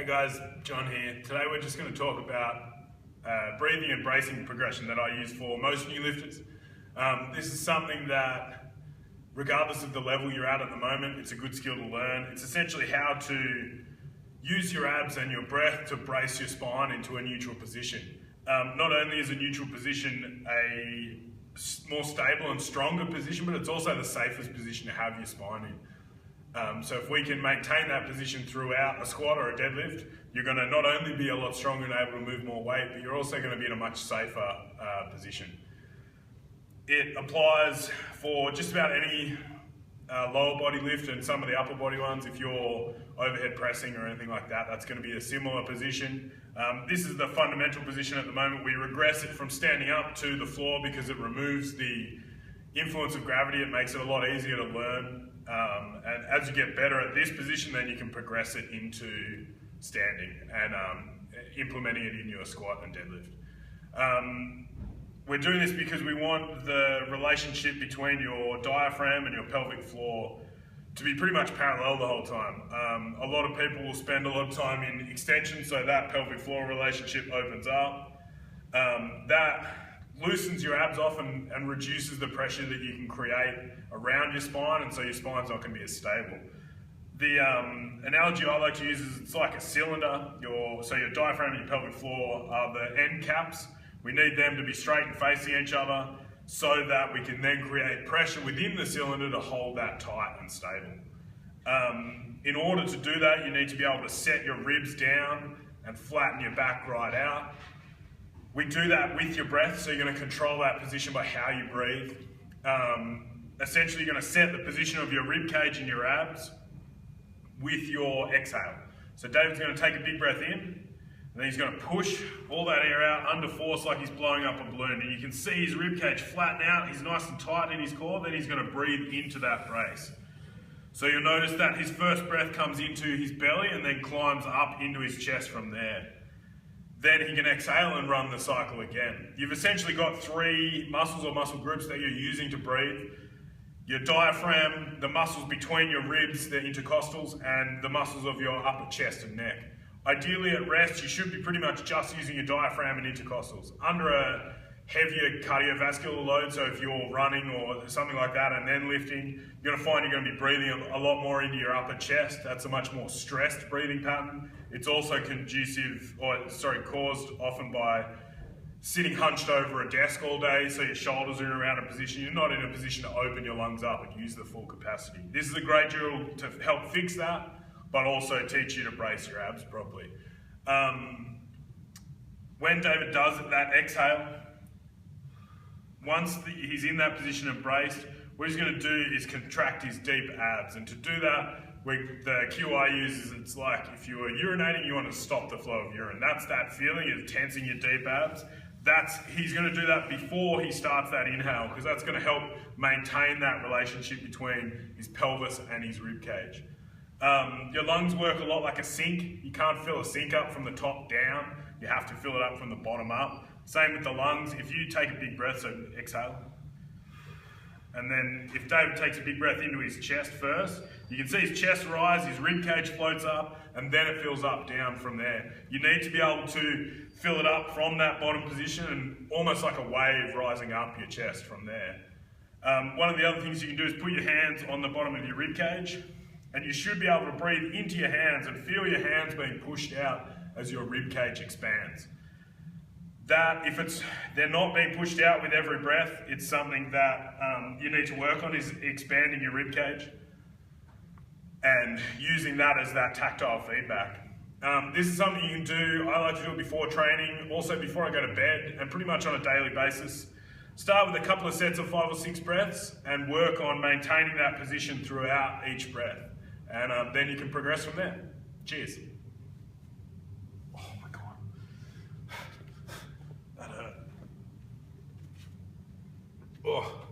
Hey guys, John here. Today we're just going to talk about breathing and bracing progression that I use for most new lifters. This is something that, regardless of the level you're at the moment, it's a good skill to learn. It's essentially how to use your abs and your breath to brace your spine into a neutral position. Not only is a neutral position a more stable and stronger position, but it's also the safest position to have your spine in. So if we can maintain that position throughout a squat or a deadlift, you're going to not only be a lot stronger and able to move more weight, but you're also going to be in a much safer position. It applies for just about any lower body lift and some of the upper body ones. If you're overhead pressing or anything like that, that's going to be a similar position. This is the fundamental position at the moment. We regress it from standing up to the floor because it removes the influence of gravity. It makes it a lot easier to learn. And as you get better at this position, then you can progress it into standing and implementing it in your squat and deadlift. We're doing this because we want the relationship between your diaphragm and your pelvic floor to be pretty much parallel the whole time. A lot of people will spend a lot of time in extension, so that pelvic floor relationship opens up. That loosens your abs off and reduces the pressure that you can create around your spine, and so your spine's not going to be as stable. The analogy I like to use is it's like a cylinder. So your diaphragm and your pelvic floor are the end caps. We need them to be straight and facing each other so that we can then create pressure within the cylinder to hold that tight and stable. In order to do that, you need to be able to set your ribs down and flatten your back right out. We do that with your breath, so you're going to control that position by how you breathe. Essentially, you're going to set the position of your rib cage and your abs with your exhale. So David's going to take a big breath in, and then he's going to push all that air out under force like he's blowing up a balloon. And you can see his rib cage flatten out, he's nice and tight in his core, then he's going to breathe into that brace. So you'll notice that his first breath comes into his belly and then climbs up into his chest from there. Then he can exhale and run the cycle again. You've essentially got three muscles or muscle groups that you're using to breathe. Your diaphragm, the muscles between your ribs, the intercostals, and the muscles of your upper chest and neck. Ideally at rest, you should be pretty much just using your diaphragm and intercostals. Under a heavier cardiovascular load, so if you're running or something like that and then lifting, you're going to find you're going to be breathing a lot more into your upper chest. That's a much more stressed breathing pattern. It's also caused often by sitting hunched over a desk all day, so your shoulders are in around a position. You're not in a position to open your lungs up and use the full capacity. This is a great drill to help fix that, but also teach you to brace your abs properly. When David does that exhale, once he's in that position of braced, what he's going to do is contract his deep abs. And to do that, the cue I use is it's like if you were urinating, you want to stop the flow of urine. That's that feeling of tensing your deep abs. He's going to do that before he starts that inhale, because that's going to help maintain that relationship between his pelvis and his rib cage. Your lungs work a lot like a sink. You can't fill a sink up from the top down. You have to fill it up from the bottom up. Same with the lungs. If you take a big breath, so exhale, and then if David takes a big breath into his chest first, you can see his chest rise, his rib cage floats up, and then it fills up down from there. You need to be able to fill it up from that bottom position and almost like a wave rising up your chest from there. One of the other things you can do is put your hands on the bottom of your rib cage, and you should be able to breathe into your hands and feel your hands being pushed out as your rib cage expands. If they're not being pushed out with every breath, it's something that you need to work on, is expanding your rib cage and using that as that tactile feedback. This is something you can do. I like to do it before training, also before I go to bed, and pretty much on a daily basis. Start with a couple of sets of 5 or 6 breaths and work on maintaining that position throughout each breath. And then you can progress from there. Cheers. Oh.